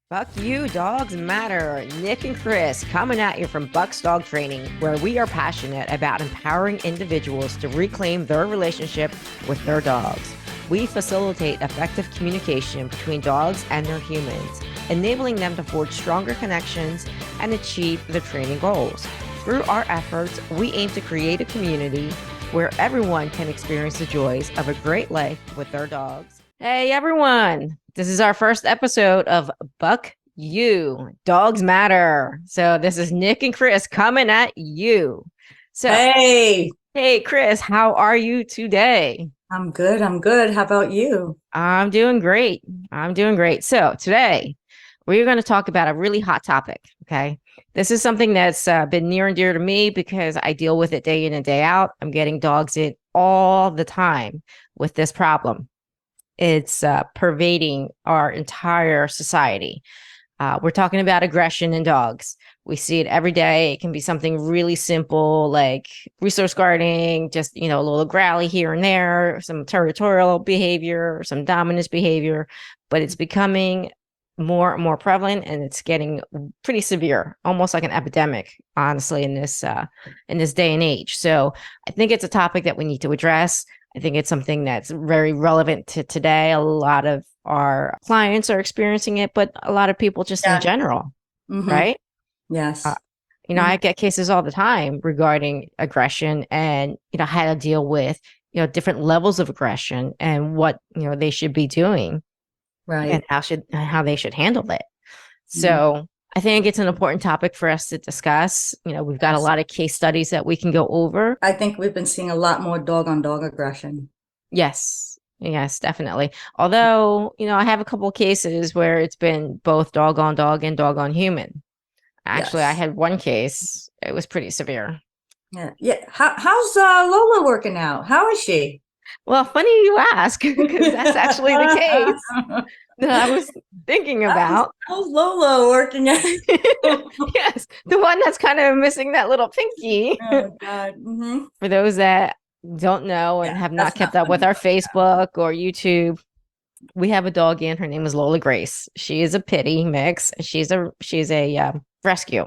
Fuck you, dogs matter. Nick and Chris coming at you from Bucks Dog Training, where we are passionate about empowering individuals to reclaim their relationship with their dogs. We facilitate effective communication between dogs and their humans, enabling them to forge stronger connections and achieve their training goals. Through our efforts, we aim to create a community where everyone can experience the joys of a great life with their dogs. Hey, everyone. This is our first episode of Buck You, Dogs Matter. So this is Nick and Chris coming at you. So, hey, Chris, how are you today? I'm good. I'm good. How about you? I'm doing great. So today we're going to talk about a really hot topic. Okay. This is something that's been near and dear to me because I deal with it day in and day out. I'm getting dogs in all the time with this problem. It's pervading our entire society. We're talking about aggression in dogs. We see it every day. It can be something really simple like resource guarding, just, a little growly here and there, some territorial behavior, some dominance behavior, but it's becoming more and more prevalent, and it's getting pretty severe, almost like an epidemic, honestly, in this day and age. So I think it's a topic that we need to address. I think it's something that's very relevant to today. A lot of our clients are experiencing it, but a lot of people just in general, right? Yes. I get cases all the time regarding aggression and, how to deal with, different levels of aggression and what, they should be doing. Right. And how they should handle it. So I think it's an important topic for us to discuss. We've got a lot of case studies that we can go over. I think we've been seeing a lot more dog on dog aggression. Yes, definitely. Although, I have a couple of cases where it's been both dog on dog and dog on human. Actually, I had one case. It was pretty severe. Yeah. Yeah. How's Lola working out? How is she? Well, funny you ask, because that's actually the case that I was thinking about. How's Lola working out? Yes, the one that's kind of missing that little pinky. Oh, God. For those that don't know and have not kept up with our Facebook or YouTube, we have a doggy and her name is Lola Grace. She is a pity mix. She's a rescue.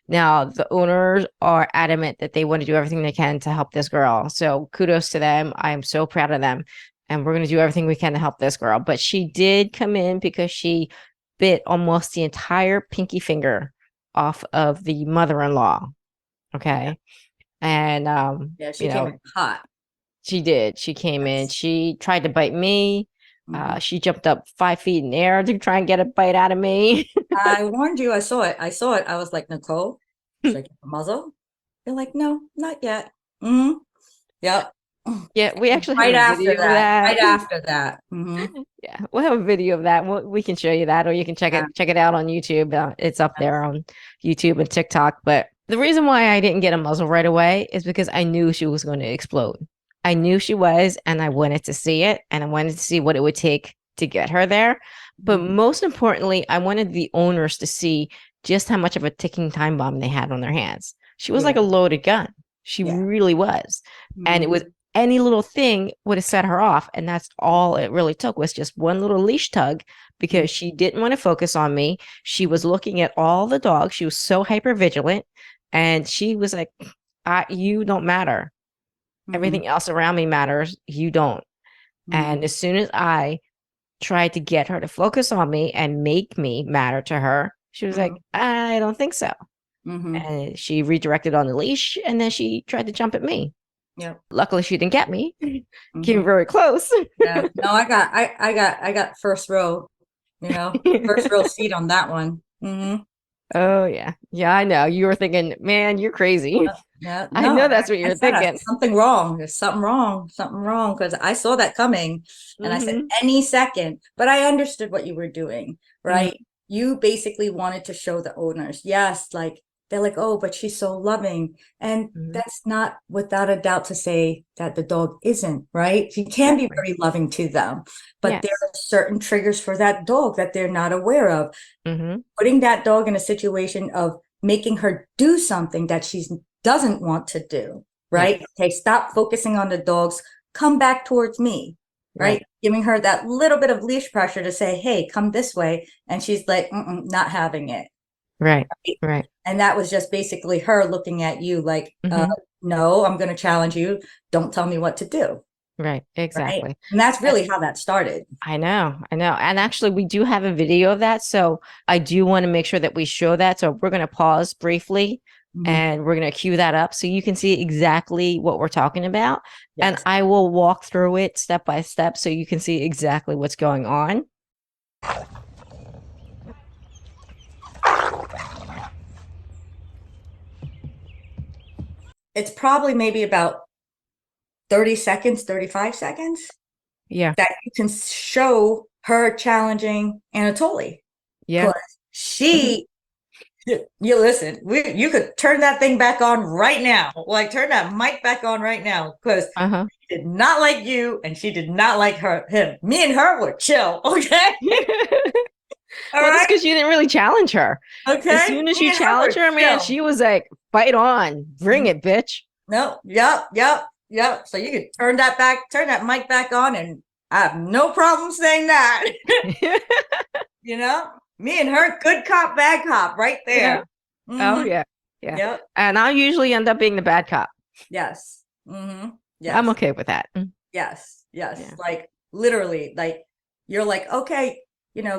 Now the owners are adamant that they want to do everything they can to help this girl. So kudos to them. I am so proud of them. And we're going to do everything we can to help this girl. But she did come in because she bit almost the entire pinky finger off of the mother-in-law. Okay. And she came in hot. She did. She came in. She tried to bite me. She jumped up 5 feet in the air to try and get a bite out of me. I warned you. I saw it. I was like, Nicole, should I get the muzzle? You're like, no, not yet. Yep. Yeah, we actually have a video of that. Right after that. Yeah, we'll have a video of that. We can show you that, or you can check it out on YouTube. It's up there on YouTube and TikTok. But the reason why I didn't get a muzzle right away is because I knew she was going to explode. I knew she was, and I wanted to see it, and I wanted to see what it would take to get her there. But most importantly, I wanted the owners to see just how much of a ticking time bomb they had on their hands. She was like a loaded gun. She really was. And it was any little thing would have set her off. And that's all it really took was just one little leash tug because she didn't want to focus on me. She was looking at all the dogs. She was so hyper vigilant. And she was like, you don't matter. Everything else around me matters. You don't. And as soon as I tried to get her to focus on me and make me matter to her, she was like, I don't think so. And she redirected on the leash, and then she tried to jump at me. Luckily she didn't get me. Came very close. No, I got first row, first row seat on that one. Oh yeah. I know. You were thinking, man, you're crazy. Yeah, I know that's what you're thinking. Something wrong. There's something wrong. Because I saw that coming, and I said any second. But I understood what you were doing, right? You basically wanted to show the owners, yes, like they're like, oh, but she's so loving, and that's not without a doubt to say that the dog isn't, right? She can be very loving to them, but there are certain triggers for that dog that they're not aware of. Putting that dog in a situation of making her do something that she doesn't want to do, right? Okay, stop focusing on the dogs, come back towards me. right? Giving her that little bit of leash pressure to say, hey, come this way. And she's like, not having it. Right. Right. And that was just basically her looking at you like, Mm-hmm. no, I'm going to challenge you. Don't tell me what to do. Right. Right. Exactly. And that's really how that started. I know. I know. And actually, we do have a video of that. So I do want to make sure that we show that. So we're going to pause briefly Mhm. and we're going to cue that up so you can see exactly what we're talking about. And Yes. I will walk through it step by step so you can see exactly what's going on. It's probably maybe about 30 seconds, 35 seconds Yeah. that you can show her challenging Anatoly. Yeah. Because she, you listen, you could turn that thing back on right now. Like turn that mic back on right now. Because Uh-huh. she did not like you and she did not like him. Me and her were chill. Okay. All Well, that's right. because you didn't really challenge her. As Okay. soon as Me you and her challenge were her, man, chill. she was like, fight on, bring it, bitch. No, yep. So you could turn that mic back on, and I have no problem saying that. You know, me and her, good cop, bad cop, right Yeah. there. Oh, Mm-hmm. yeah. Yeah. Yep. And I'll usually end up being the bad cop. Yes. Mm-hmm. I'm Yes. okay with that. Yes. Yes. Yeah. Like literally, like you're like, okay,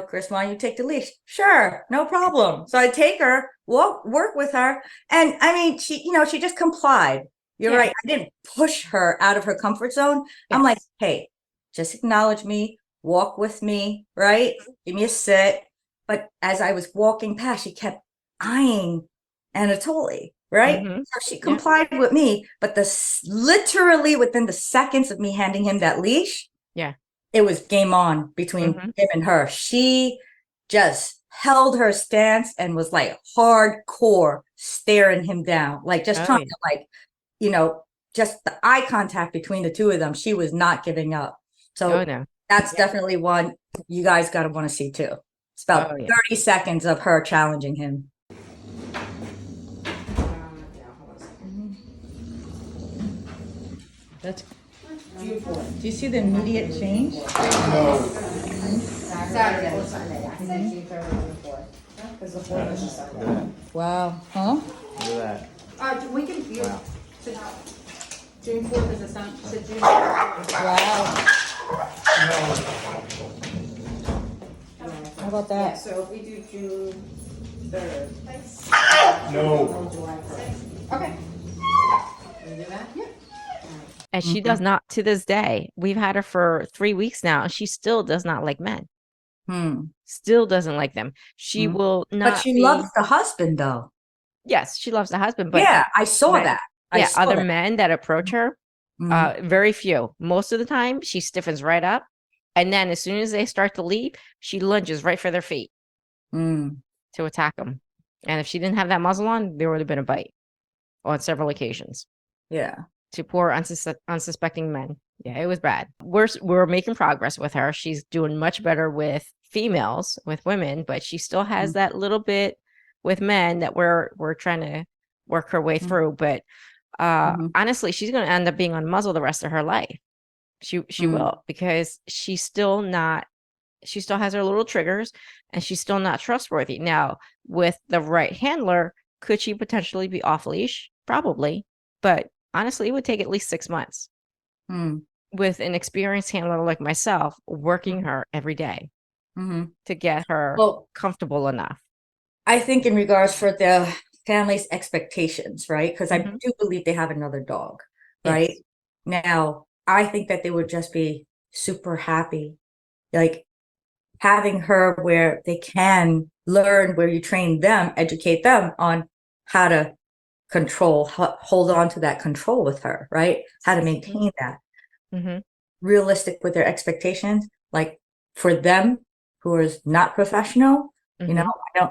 Chris, why don't you take the leash? Sure, no problem. So I take her, work with her, and I mean, she just complied. You're Yeah. right. I didn't push her out of her comfort zone. I'm like, Yes. hey, just acknowledge me, walk with me, right? Give me a sit. But as I was walking past, she kept eyeing Anatoly, right? Mm-hmm. So she Yeah. complied with me, but literally within the seconds of me handing him that leash, Yeah. it was game on between Mm-hmm. him and her. She just held her stance and was like hardcore staring him down, like just Oh, trying yeah. to just the eye contact between the two of them. She was not giving up. Oh, So no. that's Yeah. definitely one you guys got to want to see too. It's about Oh, yeah. 30 seconds of her challenging him. That's beautiful. Do you see the immediate change? Saturday or Sunday. I said June 3rd or June 4th. Because the 4th is a Sunday. Wow. Huh? Look at We can, Wow. June 4th is a Sunday. So June 4th. Wow. How about Yeah, that? so if we do June 3rd. No. July 1st. Okay. Can we do that? Yeah. And she does not, to this day. We've had her for 3 weeks now, and she still does not like men. Hmm. Still doesn't like them. She Hmm. will But not she be. loves the husband though. Yes, she loves the husband, but Yeah, I saw men, that. I yeah, saw other that. men that approach her, Mhm. very few. Most of the time, she stiffens right up, and then as soon as they start to leave, she lunges right for their feet Mm. to attack them. And if she didn't have that muzzle on, there would have been a bite on several occasions Yeah. to poor unsuspecting men. Yeah, it was bad. We're making progress with her. She's doing much better with females, with women, but she still has Mm. that little bit with men that we're trying to work her way Mm. through. But Mhm. honestly, she's going to end up being on muzzle the rest of her life. She Mm. will, because she's still not. She still has her little triggers, and she's still not trustworthy. Now, with the right handler, could she potentially be off leash? Probably, but honestly, it would take at least 6 months Mm. with an experienced handler like myself working her every day Mhm. to get her Well, comfortable enough. I think in regards for the family's expectations, right? Because I Mhm. do believe they have another dog, right? Yes. Now, I think that they would just be super happy, like having her where they can learn, where you train them, educate them on how to hold on to that control with her, right? How to maintain that. Mhm. Realistic with their expectations, like for them who is not professional, Mhm.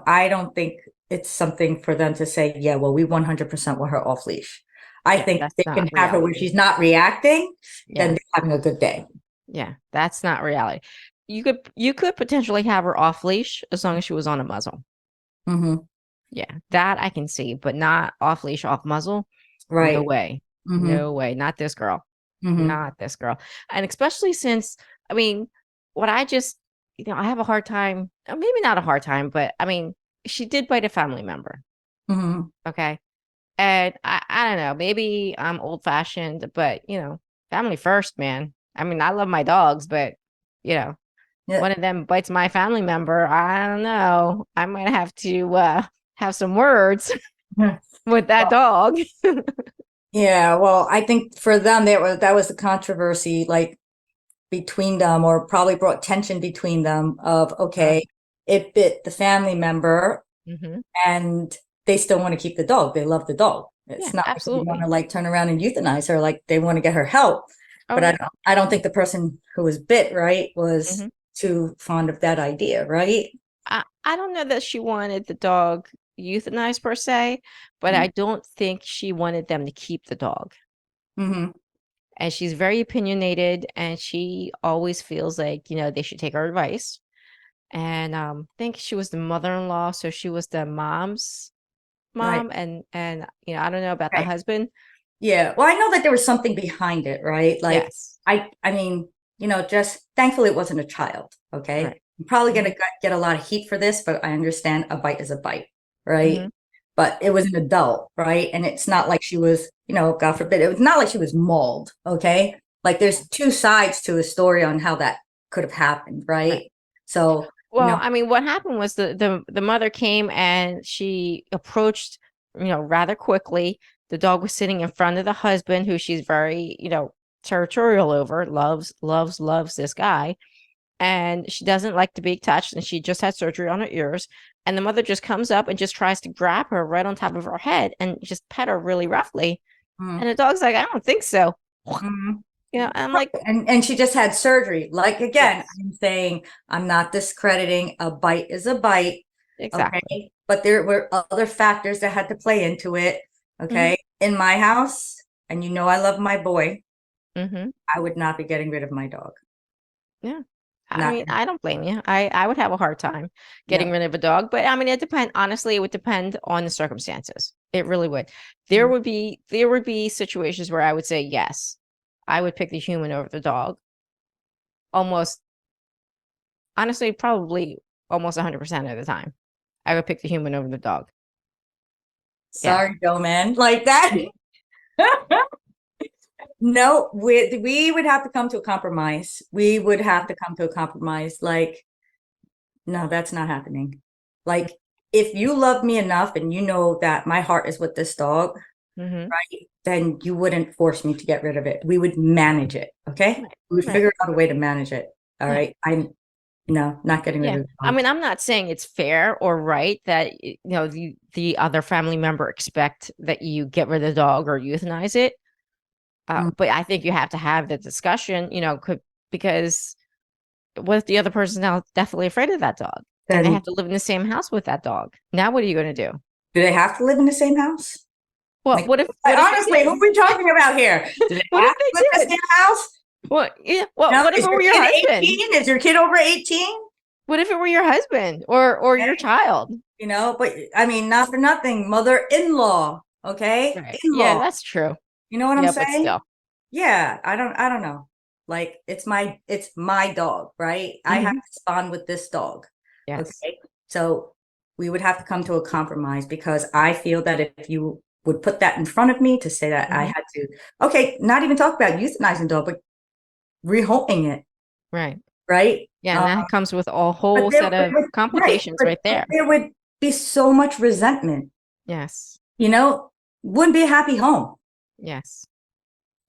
I don't think it's something for them to say, yeah, well, we 100% want her off leash. I Yeah, think if that's they not can have her where reality. she's not reacting, then Yeah. they're having a good day. Yeah, that's not reality. You could potentially have her off leash as long as she was on a muzzle. Hmm. Yeah, that I can see, but not off leash, off muzzle. No Right. way. Hmm. No way. Not this girl. not this girl. And especially since, I mean, what I just, I have a hard time, maybe not a hard time, but I mean, she did bite a family member. Okay. And I don't know, maybe I'm old fashioned, but family first, man. I mean, I love my dogs, but Yeah. one of them bites my family member. I don't know. I might have to have some words with that dog. Yeah, well, I think for them that was the controversy, like between them, or probably brought tension between them of, okay, it bit the family member and they still want to keep the dog. They love the dog. It's Yeah, not like they want absolutely. to like turn around and euthanize her, like they want to get her help. Oh, But yeah. I don't think the person who was bit, right, was Mhm. too fond of that idea, right? I don't know that she wanted the dog euthanized per se, but I don't think she wanted them to keep the dog. Mm-hmm. And she's very opinionated, and she always feels like, they should take her advice. And I think she was the mother-in-law, so she was the mom's Right. mom, and I don't know about the Right. husband. Yeah. Well, I know that there was something behind it, right? Like, Yes. I mean, just thankfully it wasn't a child. Okay. Right. I'm probably gonna get a lot of heat for this, but I understand a bite is a bite, right? Mhm. But it was an adult, right? And it's not like she was, God forbid, it was not like she was mauled. Okay. Like there's two sides to a story on how that could have happened, right? So, Well, I mean, what happened was the mother came and she approached, rather quickly. The dog was sitting in front of the husband, who she's very, territorial over, loves this guy. And she doesn't like to be touched. And she just had surgery on her ears. And the mother just comes up and just tries to grab her right on top of her head and just pet her really roughly. And the dog's like, I don't think so. I'm like, and she just had surgery. Like, again, yes, I'm saying, I'm not discrediting, a bite is a bite. exactly. Okay. But there were other factors that had to play into it. Mm-hmm. Okay. In my house, and I love my boy, Mm-hmm. I would not be getting rid of my dog. Yeah. I Not, mean, I don't blame you. I would have a hard time getting yeah. rid of a dog, but I mean, honestly, it would depend on the circumstances. It really would. There would be situations where I would say, yes, I would pick the human over the dog. Almost, honestly, probably almost 100% of the time. I would pick the human over the dog. Yeah. Sorry, Joe, man. Like that. No, we would have to come to a compromise. We would have to come to a compromise. Like, no, that's not happening. Like, if you love me enough and you know that my heart is with this dog, Mm-hmm. right, then you wouldn't force me to get rid of it. We would manage it. Okay. Right. We would Right. figure out a way to manage it. All Yeah. right. I'm not getting rid Yeah. of the I dog. mean, I'm not saying it's fair or right that, the other family member expect that you get rid of the dog or euthanize it. But I think you have to have the discussion, because what if the other person's now definitely afraid of that dog and they Then have to live in the same house with that dog? Now, what are you going to do? do they have to live in the same house? Well, Like, what if they honestly, who are did? we talking about here? Do they What if have to live they in the did? same house? Well, yeah. Well, No, what if is it your were your kid husband? 18? Is your kid over 18? What if it were your husband or your child? But I mean, not for nothing, mother-in-law, okay? Right. Yeah, In-law. that's true. You know what I'm Yeah, but saying? still. Yeah, I don't know. Like, it's my dog, right? I have Mhm. to bond with this dog. Yes. Okay. So we would have to come to a compromise, because I feel that if you would put that in front of me to say that I Mhm. had to, okay, not even talk about euthanizing dog, but rehoming it, Right. right? Yeah, and that comes with a But whole there, set of right, complications right but there. there would be so much resentment, Yes. wouldn't be a happy home. Yes.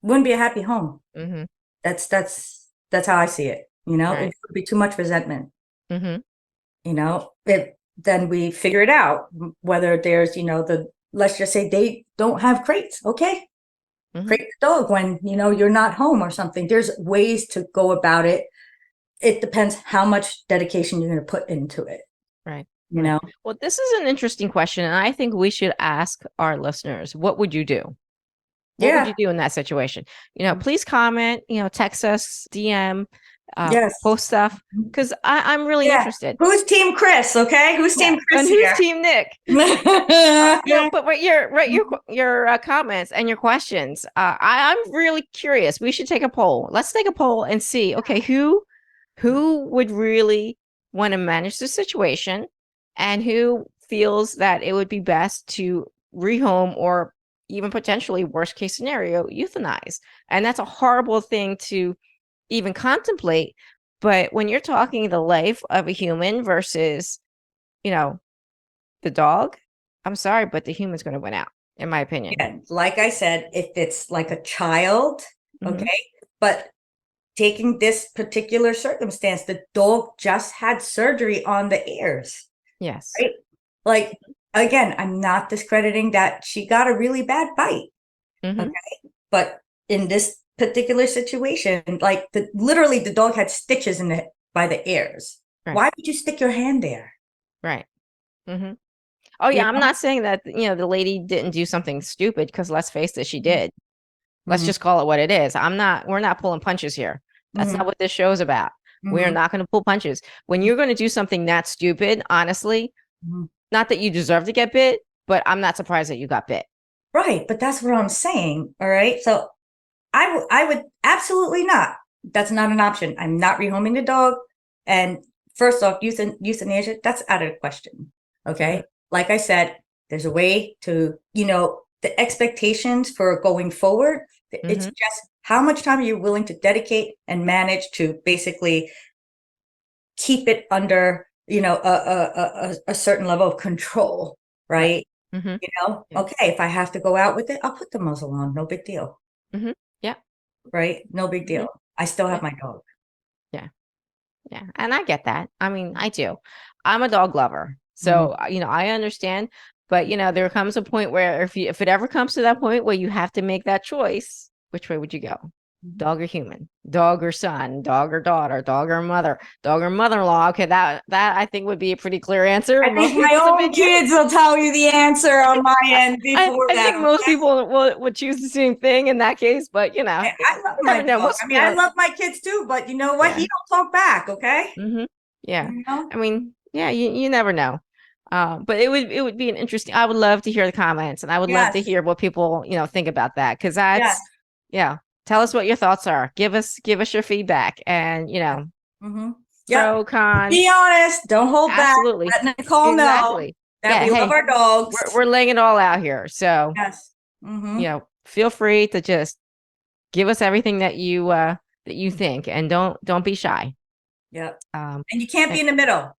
Wouldn't be a happy home. Mhm. That's how I see it. It Right. would be too much resentment. Mhm. Then we figure it out, whether there's, let's just say they don't have crates. Okay. Mhm. Crate the dog when, you're not home or something. There's ways to go about it. It depends how much dedication you're going to put into it. Right. You Right. know? Well, this is an interesting question, and I think we should ask our listeners, what would you do? What would Yeah. you do in that situation? Please comment, text us, DM, Yes. post stuff, because I'm really Yeah. interested. Who's Team Chris? Okay, who's Team Chris And who's here? Team Nick? But your comments and your questions. I'm really curious. We should take a poll. Let's take a poll and see. Okay, who would really want to manage the situation, and who feels that it would be best to rehome, or even potentially worst case scenario, euthanize. And that's a horrible thing to even contemplate. But when you're talking the life of a human versus, you know, the dog, I'm sorry, but the human's going to win out, in my opinion. Yeah, like I said, if it's like a child, Mhm. okay, but taking this particular circumstance, the dog just had surgery on the ears, Yes. right? Like, again, I'm not discrediting that she got a really bad bite, Mhm. okay, but in this particular situation, like literally the dog had stitches in it by the ears. Right. Why would you stick your hand there? Right. Mhm. Oh You yeah, I'm know? not saying that, the lady didn't do something stupid, because let's face it, she did. Let's Mhm, just call it what it is. We're not pulling punches here. That's mhm, not what this show is about. We are mhm, not going to pull punches. When you're going to do something that stupid, honestly, mhm. not that you deserve to get bit, but I'm not surprised that you got bit. Right, but that's what I'm saying. All right, so I would absolutely not. That's not an option. I'm not rehoming the dog. And first off, euthanasia, that's out of the question. Okay. Mhm. Like I said, there's a way to, the expectations for going forward. It's Mhm. just how much time are you willing to dedicate and manage to basically keep it under, a certain level of control, Right. right? Mhm. Yeah. Okay, if I have to go out with it, I'll put the muzzle on. No big deal. Mhm. Yeah. Right? No big Mhm. deal. I still Yeah. have my dog. Yeah. Yeah. And I get that. I mean, I do. I'm a dog lover. Mhm, So, I understand, but there comes a point where if it ever comes to that point where you have to make that choice, which way would you go? mhm. Dog or human? Dog or son? Dog or daughter? Dog or mother? Dog or mother-in-law? Okay, that I think would be a pretty clear answer I in most think my people's own opinion. kids will tell you the answer on my end before I that. think most Okay? people would choose the same thing in that case, but I love you my never know. dog. Most, I mean, I love my kids too, but you know what? yeah. He don't talk back, okay? Hmm. Yeah. You know? I mean, yeah, you never know. But it would be an interesting. I would love to hear the comments, and I would love to Yes. hear what people think about that, because Yes. yeah. Tell us what your thoughts are. Give us your feedback, and Mm-hmm. Yep. pro con. Be honest. Don't hold back. Absolutely, Let Nicole know exactly. that Yeah. we love Hey, our dogs. we're laying it all out here, so Yes. Mm-hmm. feel free to just give us everything that you think, and don't be shy. Yep. Um, And you can't be and- in the middle.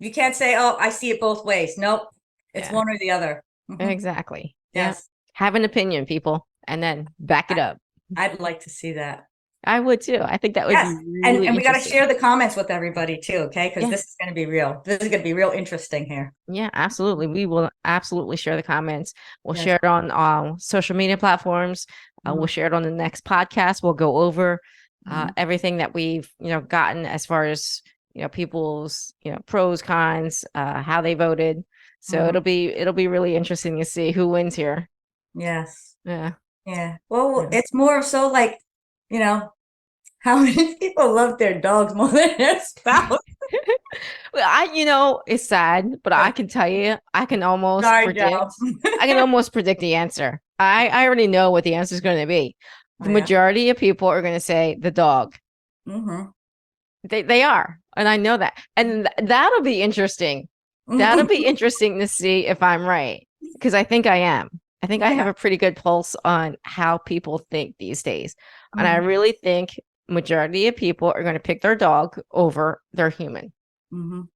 You can't say, "Oh, I see it both ways." Nope. It's yeah. one or the other. Mhm. Exactly. Yeah. Yes. Have an opinion, people, and then back it up. I'd like to see that. I would too. I think that would Yes. be And really and we got to interesting. share the comments with everybody too, okay? Because Yeah. this is going to be real. This is going to be real interesting here. Yeah, absolutely. We will absolutely share the comments. We'll Yes. share it on social media platforms. We'll Mhm. share it on the next podcast. We'll go over Mhm. everything that we've gotten as far as people's pros, cons, how they voted. So Mhm. it'll be really interesting to see who wins here. Yes. Yeah. Yeah. Well, Yeah. it's more so like, you know, how many people love their dogs more than their spouse? Well, it's sad, but I can tell you, I can almost Sorry, predict. Joe. I can almost predict the answer. I already know what the answer is going to be. Oh, The yeah. majority of people are going to say the dog. Mm-hmm. They are, and I know that, and that'll be interesting. That'll be interesting to see if I'm right, because I think I am. I think I have Yeah. a pretty good pulse on how people think these days, and I Mhm. really think majority of people are going to pick their dog over their human. Mhm.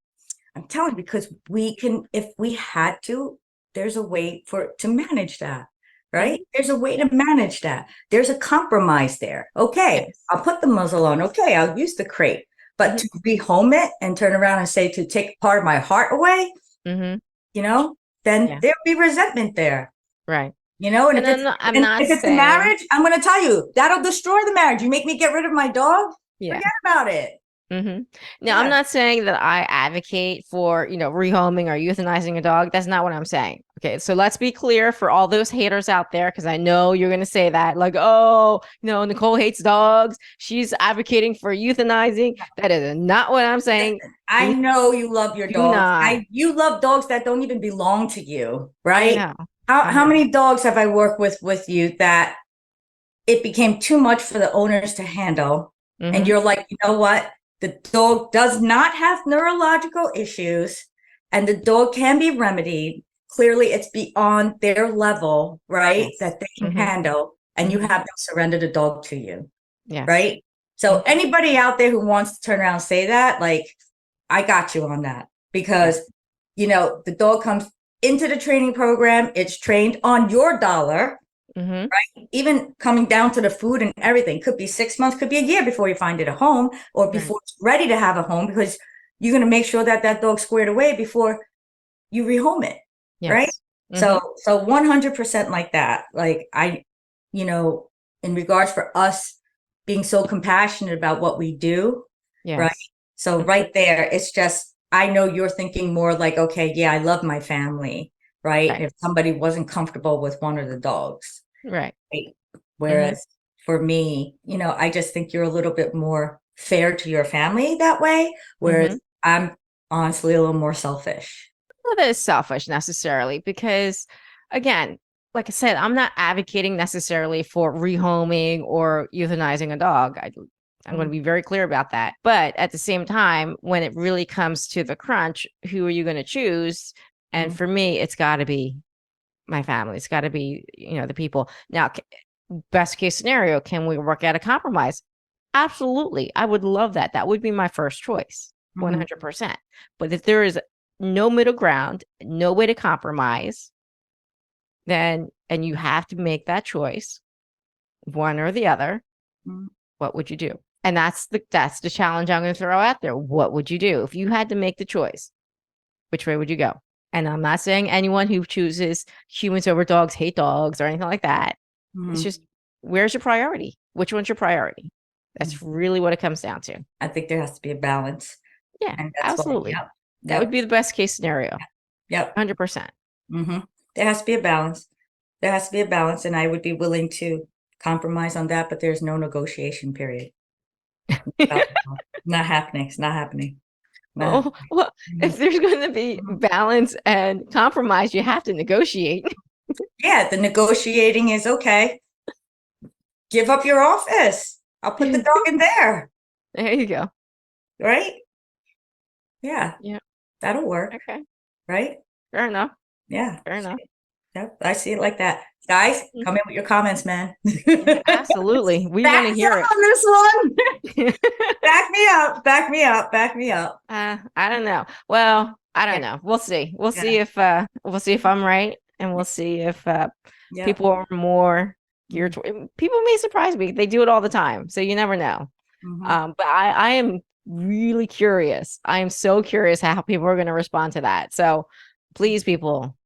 I'm telling you, because we can, if we had to, there's a way to manage that, right? There's a way to manage that. There's a compromise there. Okay, Yes. I'll put the muzzle on. Okay, I'll use the crate. But to rehome it and turn around and say to take part of my heart away, Mm-hmm. then Yeah. there'll be resentment there. Right. And And I'm and not if it's a saying, marriage, I'm going to tell you that'll destroy the marriage. You make me get rid of my dog, yeah. forget about it. Mm-hmm. Now, I'm Yeah. not saying that I advocate for, rehoming or euthanizing a dog. That's not what I'm saying. Okay, so let's be clear for all those haters out there, because I know you're going to say that, like, oh, Nicole hates dogs. She's advocating for euthanizing. That is not what I'm saying. I know you love your Do dogs. not. You love dogs that don't even belong to you, I right? know. How many dogs have I worked with you that it became too much for the owners to handle? And you're like, you know what? The dog does not have neurological issues and the dog can be remedied. Clearly, it's beyond their level, right? Yes. That they can handle, and you have them surrender the dog to you, Yes. right? So anybody out there who wants to turn around and say that, like, I got you on that, because the dog comes into the training program, it's trained on your dollar, right? Even coming down to the food and everything. Could be 6 months, could be a year before you find it a home, or before it's ready to have a home, because you're going to make sure that that dog's squared away before you rehome it, right? So 100% like that. Like, in regards for us being so compassionate about what we do, right? So right there, it's just, I know you're thinking more like, okay, yeah, I love my family, right? If somebody wasn't comfortable with one of the dogs. Right. Whereas for me, I just think you're a little bit more fair to your family that way. Whereas I'm honestly a little more selfish. Well, that is selfish necessarily, because again, like I said, I'm not advocating necessarily for rehoming or euthanizing a dog. I'm going to be very clear about that. But at the same time, when it really comes to the crunch, who are you going to choose? And for me, it's got to be my family. It's got to be, the people. Now, best case scenario, can we work out a compromise? Absolutely. I would love that. That would be my first choice, 100%. But if there is no middle ground, no way to compromise, then, and you have to make that choice, one or the other, what would you do? And that's the challenge I'm going to throw out there. What would you do if you had to make the choice? Which way would you go? And I'm not saying anyone who chooses humans over dogs hate dogs or anything like that. It's just, where's your priority? Which one's your priority? That's really what it comes down to. I think there has to be a balance. Yeah, And that's absolutely. That would be the best case scenario. Yep. 100%. There has to be a balance. There has to be a balance. And I would be willing to compromise on that, but there's no negotiation period. Not happening. It's not happening. Well, if there's going to be balance and compromise, you have to negotiate. Yeah, the negotiating is okay. Give up your office. I'll put the dog in there. There you go. Right? Yeah. Yeah. That'll work. Okay. Right? Fair enough. Yeah. Fair enough. Yep. I see it like that. Guys, come in with your comments, man. Absolutely. We want to hear it on this one. Back me up. Back me up. Back me up. I don't know. Well, I don't know. We'll see. We'll see if I'm right, and we'll see if people are more geared toward. People may surprise me. They do it all the time, so you never know. But I am really curious. I am so curious how people are going to respond to that. So please, people,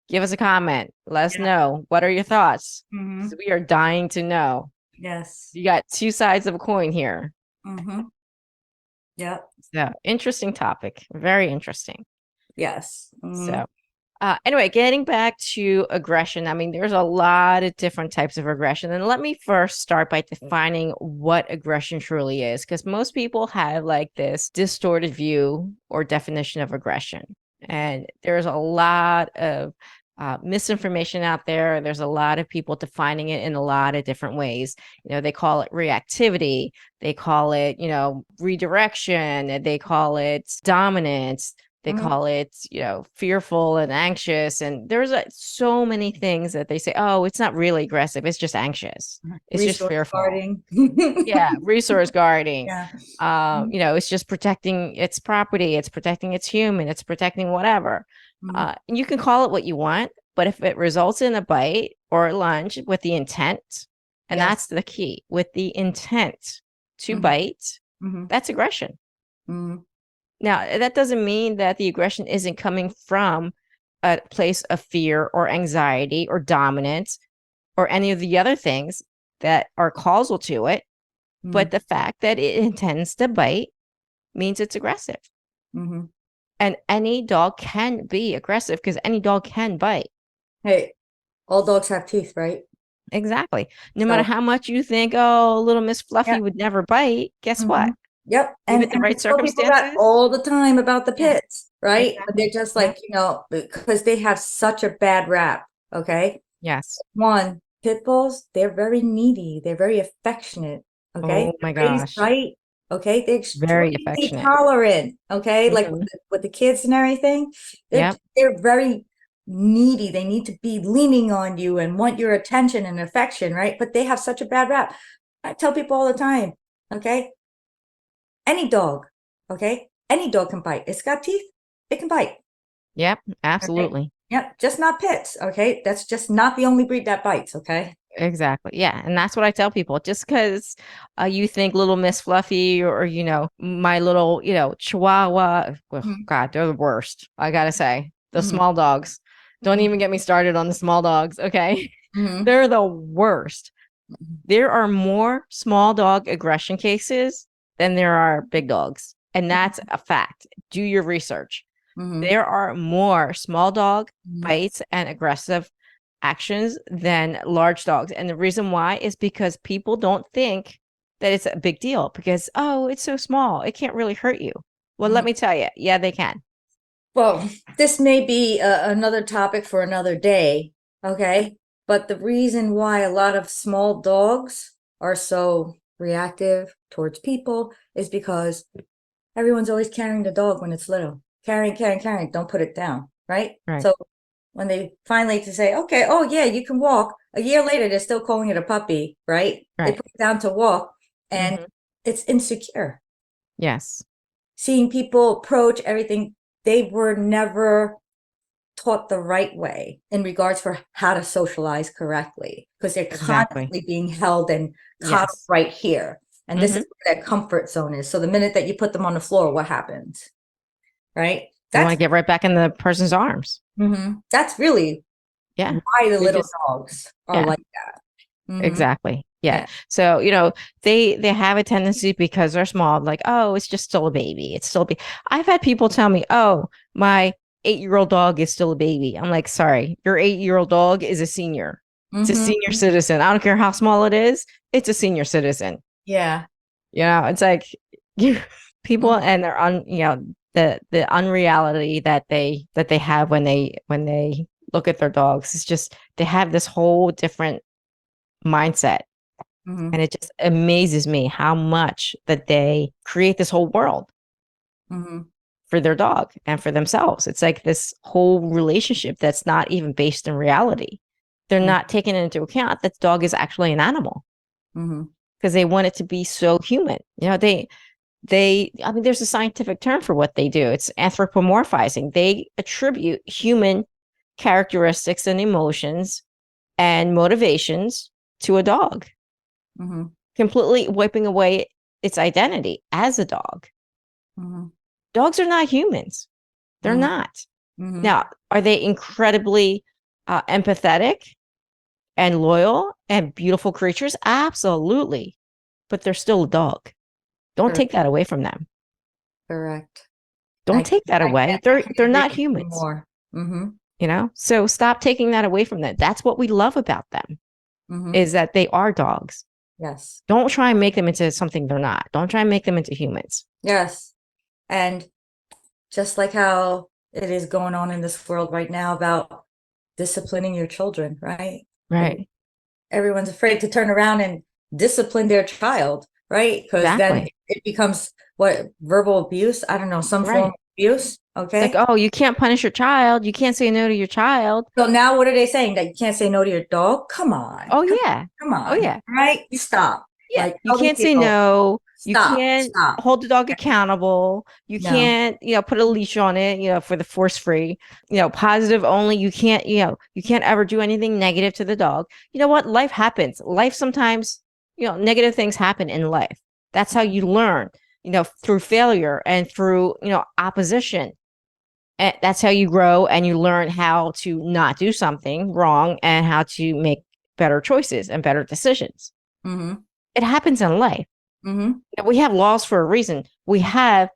give us a comment. Let us know. What are your thoughts? We are dying to know. Yes. You got two sides of a coin here. Yep. So interesting topic. Very interesting. Yes. So anyway, getting back to aggression. I mean, there's a lot of different types of aggression. And let me first start by defining what aggression truly is, because most people have like this distorted view or definition of aggression. And there's a lot of misinformation out there. There's a lot of people defining it in a lot of different ways. They call it reactivity. They call it, redirection. They call it dominance. They call it, fearful and anxious. And there's so many things that they say, oh, it's not really aggressive. It's just anxious. It's just fearful. Guarding. Yeah. Resource guarding. Yeah. It's just protecting its property. It's protecting its human. It's protecting whatever. And you can call it what you want, but if it results in a bite or a lunge with the intent, and that's the key, with the intent to bite, that's aggression. Now, that doesn't mean that the aggression isn't coming from a place of fear or anxiety or dominance or any of the other things that are causal to it. But the fact that it intends to bite means it's aggressive. And any dog can be aggressive because any dog can bite. Hey, all dogs have teeth, right? Exactly. No matter So, how much you think, oh, little Miss yeah. Fluffy would never bite, guess what? Yep. Give And, it the I right tell people that circumstances. all the time about the Yeah, pits, right? But they're exactly. just Yeah. like, because they have such a bad rap. Okay. Yes. One, pit bulls, they're very needy. They're very affectionate. Okay. Oh my They're raised gosh. right. Okay. They're Very extremely affectionate. tolerant. Okay. Like Mhm. with the kids and everything, they're, Yep. they're very needy. They need to be leaning on you and want your attention and affection, right? But they have such a bad rap. I tell people all the time, okay, any dog, okay, any dog can bite. It's got teeth, it can bite. Yep. Okay. Absolutely. Yep, just not pits. Okay, that's just not the only breed that bites. Okay. Exactly. Yeah. And that's what I tell people. Just because you think little Miss Fluffy or, my little, Chihuahua, oh, Mhm. God, they're the worst. I gotta say, the Mhm. small dogs. Don't Mhm. even get me started on the small dogs. Okay. Mhm. They're the worst. There are more small dog aggression cases than there are big dogs. And that's a fact. Do your research. Mhm. There are more small dog Mhm. bites and aggressive actions than large dogs. And the reason why is because people don't think that it's a big deal because, oh, it's so small. It can't really hurt you. Well, let Mhm. me tell you, yeah, they can. Well, this may be another topic for another day. Okay, but the reason why a lot of small dogs are so reactive towards people is because everyone's always carrying the dog when it's little. Carrying, carrying, carrying. Don't put it down, right? Right. So when they finally to say, okay, oh yeah, you can walk. A year later, they're still calling it a puppy, right? They Right. put it down to walk, and Hmm. it's insecure. Yes. Seeing people approach everything, they were never taught the right way in regards for how to socialize correctly because they're Exactly. constantly being held and coddled Yes. right here. And this Hmm. is where their comfort zone is. So the minute that you put them on the floor, what happens? Right? They want That's to get right back in the person's arms. that's really Yeah. why the They little just, dogs are yeah. like that. Exactly. Yeah. Yeah. So, they have a tendency because they're small, like, oh, it's just still a baby. It's still a baby. I've had people tell me, oh, my 8-year-old dog is still a baby. I'm like, sorry, your 8-year-old dog is a senior. It's a senior Hmm. citizen. I don't care how small it is, it's a senior citizen. Yeah. It's like you people Mhm. and they're the unreality that they have when they look at their dogs. It's just they have this whole different mindset. Mhm. And it just amazes me how much that they create this whole world Mhm. for their dog and for themselves. It's like this whole relationship that's not even based in reality. They're Mhm. not taking into account that the dog is actually an animal Mhm. because they want it to be so human. I mean, there's a scientific term for what they do. It's anthropomorphizing. They attribute human characteristics and emotions and motivations to a dog, Mhm. completely wiping away its identity as a dog. Mhm. Dogs are not humans. They're Mhm. not. Mhm. Now, are they incredibly empathetic and loyal and beautiful creatures? Absolutely. But they're still a dog. Don't Correct. take that away from them. Correct. Don't take that away. I They're couldn't agree not with you humans, more. Mm-hmm. So stop taking that away from them. That's what we love about them Mm-hmm. is that they are dogs. Yes. Don't try and make them into something they're not. Don't try and make them into humans. Yes. And just like how it is going on in this world right now about disciplining your children, right? And Right. everyone's afraid to turn around and discipline their child, right? Because then Exactly. it becomes what, verbal abuse? I don't know, some form Right. of abuse. It's like, Okay. oh, you can't punish your child. You can't say no to your child. So now what are they saying? That you can't say no to your dog? Come on. Oh, Come, yeah. come Oh, on. yeah. Right? You, Stop. yeah. Like You tell these can't say people, no. You stop, can't stop. hold the dog accountable. You No. can't, put a leash on it, for the force free, positive only. You can't ever do anything negative to the dog. You know what? Life happens. Life sometimes, negative things happen in life. That's how you learn, through failure and through, opposition. And that's how you grow and you learn how to not do something wrong and how to make better choices and better decisions. Mm-hmm. It happens in life. Mm-hmm. We have laws for a reason. We have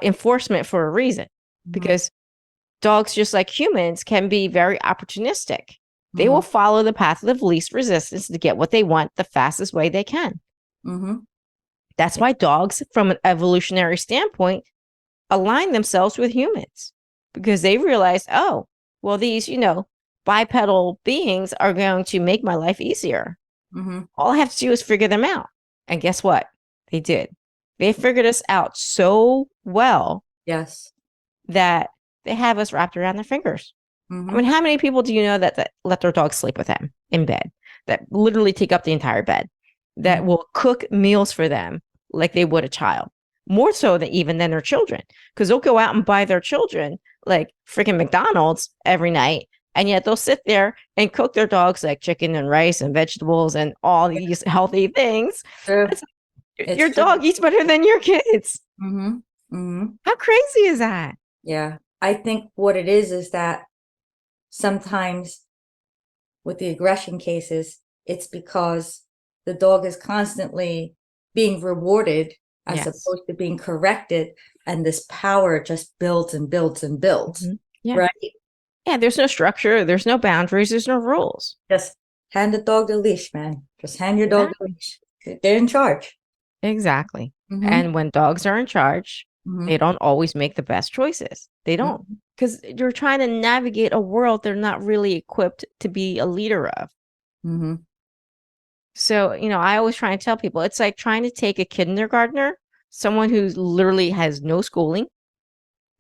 enforcement for a reason. because dogs, just like humans, can be very opportunistic. They will Mhm. follow the path of least resistance to get what they want the fastest way they can. Mhm. That's why dogs, from an evolutionary standpoint, align themselves with humans because they realize, oh, well, these, bipedal beings are going to make my life easier. Mhm. All I have to do is figure them out. And guess what? They did. They figured us out so well Yes. that they have us wrapped around their fingers. I mean, Mhm. how many people do you know that let their dog sleep with them in bed, that literally take up the entire bed, Mhm. that will cook meals for them like they would a child, more so than even than their children, because they'll go out and buy their children like freaking McDonald's every night, and yet they'll sit there and cook their dogs like chicken and rice and vegetables and all these healthy things. True. It's, It's your true. dog eats better than your kids. Mhm. Mhm. How crazy is that? Yeah. I think what it is that sometimes with the aggression cases, it's because the dog is constantly being rewarded as Yes. opposed to being corrected, and this power just builds and builds and builds, Mhm. Yeah. right? Yeah, there's no structure, there's no boundaries, there's no rules. Just hand the dog the leash, man. Just hand your dog the Exactly. leash. They're in charge. Exactly. Mhm. And when dogs are in charge, they Mhm. don't always make the best choices. They don't. Mhm. Because you're trying to navigate a world they're not really equipped to be a leader of. Mhm. So, I always try and tell people it's like trying to take a kindergartner, someone who literally has no schooling,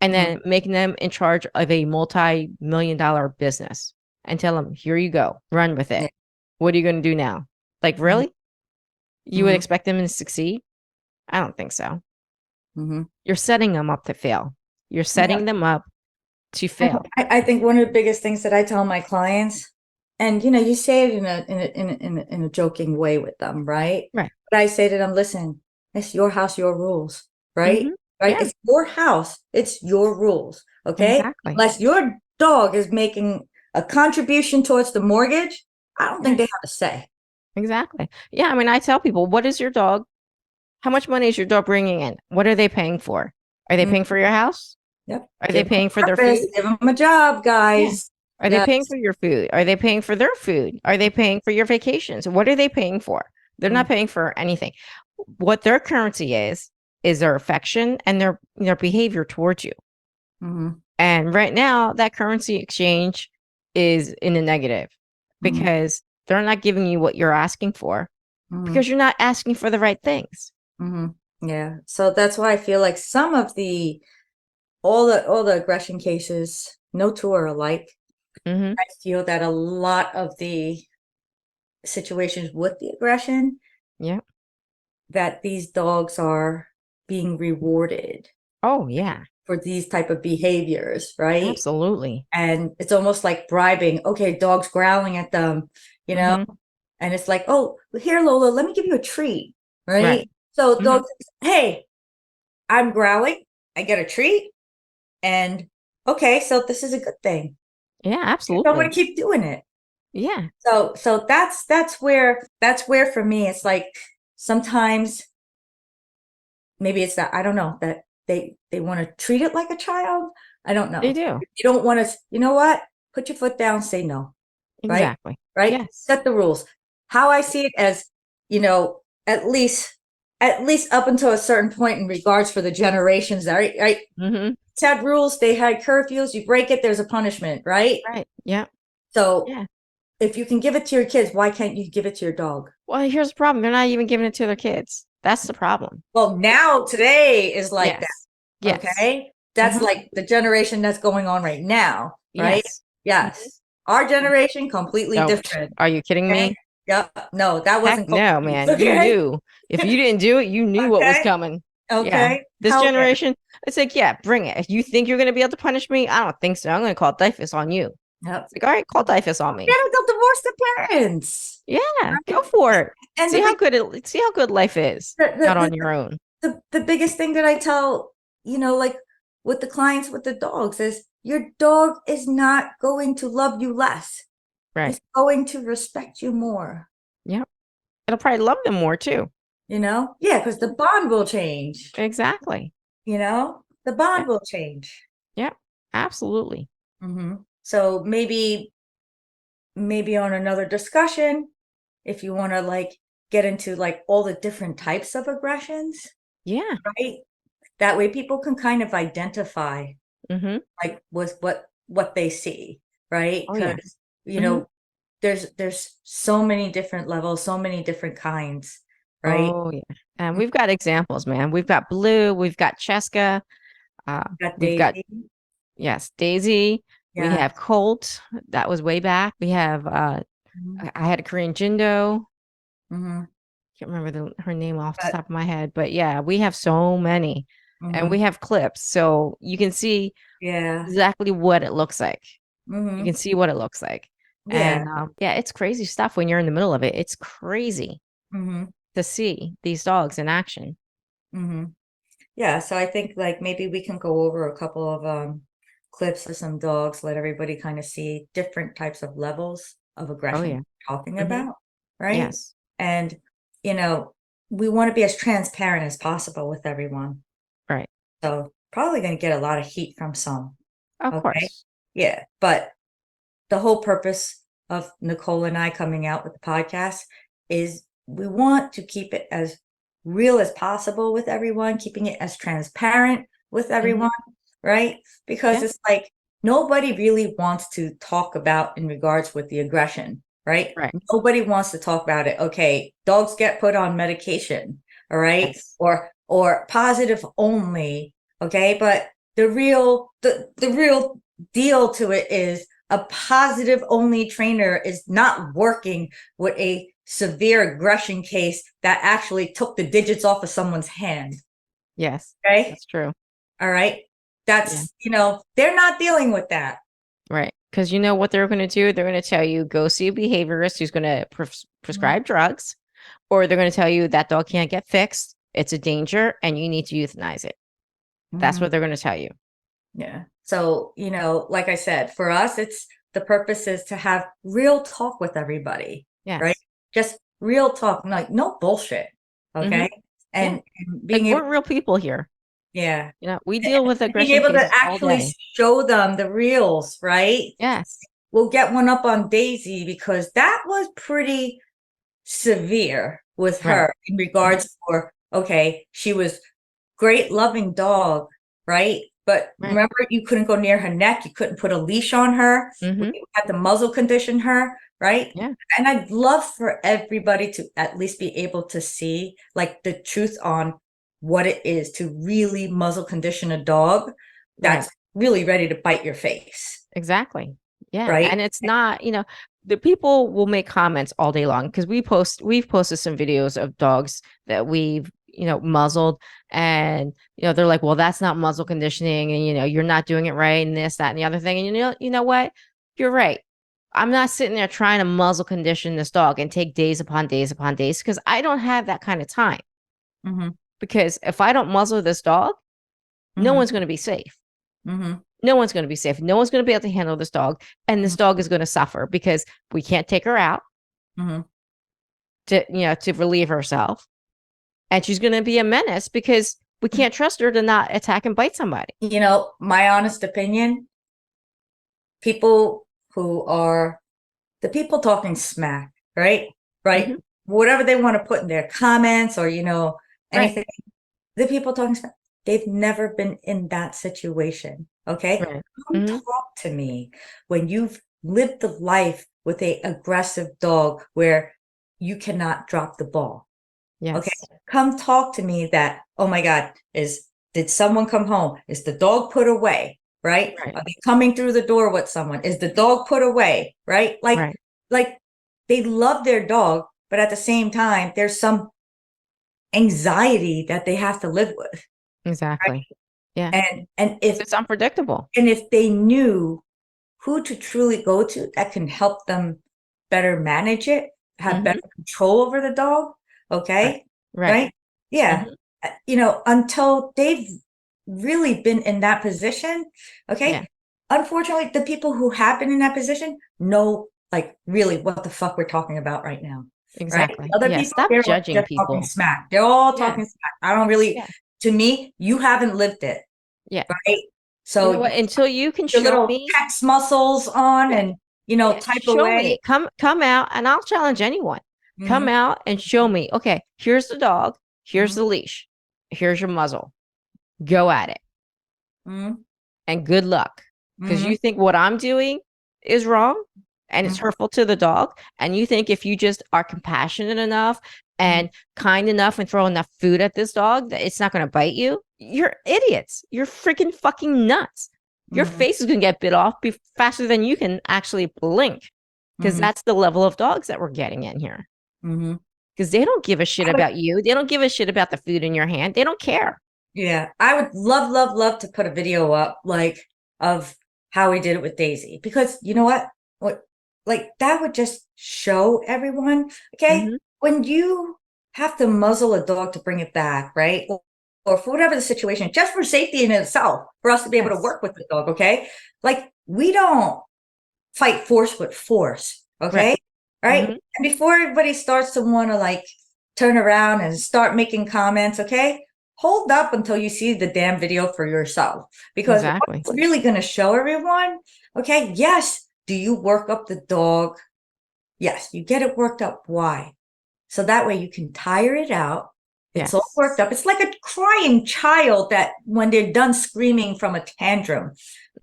and Mhm. then making them in charge of a multi-million-dollar business and tell them, here you go, run with it. Yeah. What are you going to do now? Like, Mhm. really? You would Mhm. expect them to succeed? I don't think so. Mhm. You're setting them up to fail. You're Yeah. setting them up to I, fail. I think one of the biggest things that I tell my clients, and you say it in a joking way with them, right? Right. But I say to them, listen, it's your house, your rules, right? Mhm. Right? Yeah, It's your house, it's your rules, okay? exactly. Unless your dog is making a contribution towards the mortgage, I don't think Right. they have a say. Exactly. Yeah, I mean, I tell people, what is your dog? How much money is your dog bringing in? What are they paying for? Are they Mm, paying for your house? yep. Are they Give them paying for a their purpose, food? give them a job, Yeah. guys. Are they paying Yes. for your food? Are they paying for their food? Are they paying for your vacations? What are they paying for? They're Mm, not paying for anything. What their currency is their affection and their behavior towards you. mhm, And right now, that currency exchange is in the negative mhm, because they're not giving you what you're asking for mhm. because you're not asking for the right things. Yeah. So that's why I feel like some of the all the aggression cases, no two are alike. Hmm. I feel that a lot of the situations with the aggression, Yeah. that these dogs are being rewarded Oh, yeah. for these type of behaviors, right? Absolutely. And it's almost like bribing. Okay, dog's growling at them, you know, Hmm. and it's like, oh, here, Lola, let me give you a treat, Right. right? So Hmm. dog says, hey, I'm growling, I get a treat. And okay, so this is a good thing. Yeah. So I'm gonna Absolutely. keep doing it. Yeah. So that's where for me it's like sometimes maybe it's that I don't know that they want to treat it like a child. I don't They know. do. You don't want to, you know what? Put your foot down, say no, right? Exactly. Right? Yes. Set the rules. How I see it as, you know, at least at least up until a certain point in regards for the generations, right? Right? Hmm. Set rules, they had curfews, you break it, there's a punishment, right? Right. Yeah. So Yeah. if you can give it to your kids, why can't you give it to your dog? Well, here's the problem. They're not even giving it to their kids. That's the problem. Well, now today is like Yes. that. Yes. Okay. That's Hmm. like the generation that's going on right now, right? Yes. Mhm. Yes. Our generation, completely Don't. different. Are you kidding Okay. me? Yep. No, that Heck wasn't called no, peace. man. You Okay. knew. If you didn't do it, you knew what was Okay. coming. Yeah. Okay. This How dare. generation, it's like, yeah, bring it. If you think you're going to be able to punish me, I don't think so. I'm going to call Dyfus on you. Yep. It's like, all right, call Dyfus on Yeah, me. they'll divorce the parents. Yeah, Right? go for it. And See how good life is out on your own. the biggest thing that I tell, like with the clients with the dogs is your dog is not going to love you less. Right. It's going to respect you more, Yep. It'll probably love them more too. Yeah, because the bond will change, Exactly. the Yeah. bond will change. Yeah, absolutely. So maybe on another discussion, if you want to like get into like all the different types of aggressions, Yeah. right? That way people can kind of identify like with what they see, right? Oh yeah. Because you know, there's so many different levels, so many different kinds, right? Oh yeah. And we've got examples, man. We've got Blue, we've got Cheska, Got we've got, Daisy. yes, Daisy, we Yeah. have Colt. That was way back. We have Mhm. I had a Korean Jindo. Mhm. Can't remember her name off the But top of my head, but yeah, we have so many. And we mhm. have clips. So you can see Yeah. exactly what it looks like. You Mhm. can see what it looks like. Yeah. And yeah, it's crazy stuff when you're in the middle of it. It's crazy Mhm. to see these dogs in action. Mhm. Yeah, so I think like maybe we can go over a couple of clips of some dogs, let everybody kind of see different types of levels of Oh aggression yeah. we're talking Hmm. about, right? Yes. And you know, we want to be as transparent as possible with everyone. Right. So probably going to get a lot of heat from some, Of okay? course. Yeah, but the whole purpose of Nicole and I coming out with the podcast is we want to keep it as real as possible with everyone, keeping it as transparent with everyone, Hmm. right? Because Yeah. it's like nobody really wants to talk about in regards with the aggression, right? Right. Nobody wants to talk about it. Okay, dogs get put on medication, all right? Yes. Or positive only, okay? But the real deal to it is a positive only trainer is not working with a severe aggression case that actually took the digits off of someone's hand. Yes. Okay. That's true. All right. Yeah. That's, they're not dealing with that. Right. Because you know what they're going to do? They're going to tell you, go see a behaviorist who's going to Mhm. prescribe drugs, or they're going to tell you that dog can't get fixed. It's a danger and you need to euthanize it. That's Mhm. what they're going to tell you. Yeah. So, like I said, for us, it's the purpose is to have real talk with everybody, right? Yes. Just real talk, like no bullshit. Hmm. Okay. Yeah. And Like being able, we're real people here. yeah, We deal with being aggression able to cases all actually day. show them the reels, right? Yes. We'll get one up on Daisy because that was pretty severe with Right. her in Hmm. regards for, okay, she was great loving dog, right? But Right. remember, you couldn't go near her neck. You couldn't put a leash on her. We Hmm. had to muzzle condition her, right? Yeah. And I'd love for everybody to at least be able to see like the truth on what it is to really muzzle condition a dog Right. that's really ready to bite your face, Exactly. Yeah. right? And it's not, the people will make comments all day long because we've posted some videos of dogs that we've, muzzled, and, they're like, well, that's not muzzle conditioning, and, you're not doing it right, and this, that, and the other thing. And you know what? You're right. I'm not sitting there trying to muzzle condition this dog and take days upon days upon days because I don't have that kind of time. Mm-hmm. Because if I don't muzzle this dog, no Mm-hmm. one's going to be safe. Mm-hmm. No one's going to be safe. No one's going to be able to handle this dog. And this dog is going to suffer because we can't take her out Mm-hmm. to relieve herself. And she's going to be a menace because we can't trust her to not attack and bite somebody. My honest opinion, people who are the people talking smack, right? Right. Hmm. Whatever they want to put in their comments or, Right. anything, the people talking smack, they've never been in that situation. Okay. Right. Come Hmm. talk to me when you've lived the life with a aggressive dog where you cannot drop the ball. Okay. Yes. Come talk to me that, oh my God, did someone come home? Is the dog put away? Right? Right. Are they coming through the door with someone? Is the dog put away? Right? Right. Like they love their dog, but at the same time, there's some anxiety that they have to live with. Exactly. Yeah. Right? And Because it's unpredictable. if they knew who to truly go to that can help them better manage it, have better Hmm. control over the dog, Right. okay? Right. Right? Yeah. Hmm. Until they've really been in that position, Yeah. okay? Unfortunately, the people who have been in that position know like really what the fuck we're talking about right now. Right? Exactly. Other Yeah. people, Stop they're judging just talking people. smack. They're all Yeah. talking smack. I don't really, Yeah. to me, you haven't lived it, Yeah. right? So what? Until you can your show little me, text muscles on and, type show me. away. Come out, and I'll challenge anyone. Come Mhm, out and show me. Okay, here's the dog. Here's mhm, the leash. Here's your muzzle. Go at it, mhm, and good luck. Because you mhm, think what I'm doing is wrong and it's mhm, hurtful to the dog, and you think if you just are compassionate enough mhm, and kind enough and throw enough food at this dog that it's not going to bite you, you're idiots. You're freaking fucking nuts. Your mhm, face is going to get bit off faster than you can actually blink, because mhm, that's the level of dogs that we're getting in here. mhm. Because they don't give a shit I would, about you. They don't give a shit about the food in your hand. They don't care. yeah, I would love, love, love to put a video up of how we did it with Daisy, because you know what, that would just show everyone. Okay, Hmm. when you have to muzzle a dog to bring it back, right? Or for whatever the situation, just for safety in itself, for us to be able to Yes. work with the dog. Okay, we don't fight force with force. Right. Okay. Right. Hmm. And before everybody starts to want to turn around and start making comments, okay, hold up until you see the damn video for yourself. Because Exactly. what's really going to show everyone, okay, yes, do you work up the dog? Yes, you get it worked up. Why? So that way you can tire it out. It's all worked Yes. up. It's like a crying child that when they're done screaming from a tantrum.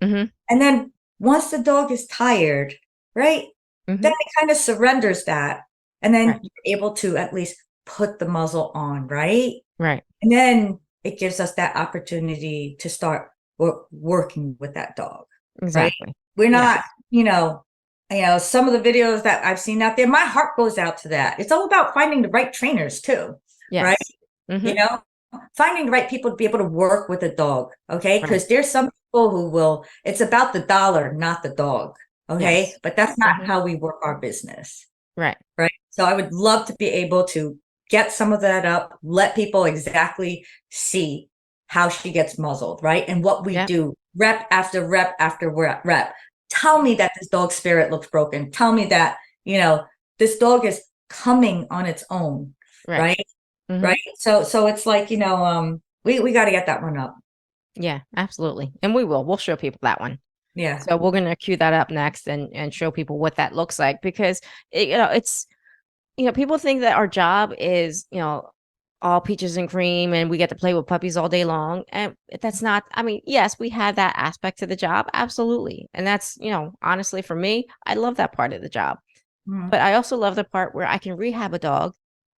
Hmm. And then once the dog is tired, right, then Hmm. it kind of surrenders that. And then Right. you're able to at least put the muzzle on, right? Right. And then it gives us that opportunity to start working with that dog, right? Exactly. We're Yes. not, some of the videos that I've seen out there, my heart goes out to that. It's all about finding the right trainers too, right? Yes. You Hmm. know, finding the right people to be able to work with a dog, okay? Right. Because there's some people who will, it's about the dollar, not the dog, okay? Yes. But that's not Hmm. how we work our business, Right. right? So I would love to be able to get some of that up, let people exactly see how she gets muzzled, right? And what we Yep. do, rep after rep after rep. Tell me that this dog's spirit looks broken. Tell me that, this dog is coming on its own, Right. right? Hmm. Right. So it's we got to get that one up. Yeah, absolutely. And we will. We'll show people that one. Yeah. So we're gonna cue that up next and show people what that looks like, because it's people think that our job is all peaches and cream and we get to play with puppies all day long, and that's not. I mean, yes, we have that aspect to the job, absolutely, and that's honestly, for me, I love that part of the job. Mhm. But I also love the part where I can rehab a dog,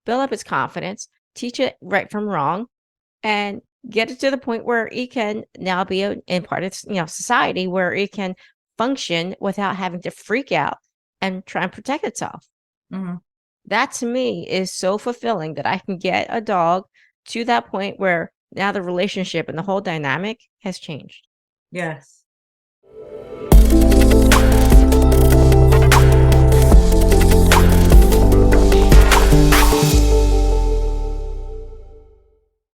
build up its confidence, teach it right from wrong, and get it to the point where it can now be in part of society, where it can function without having to freak out and try and protect itself. Mhm. That to me is so fulfilling, that I can get a dog to that point where now the relationship and the whole dynamic has changed. Yes.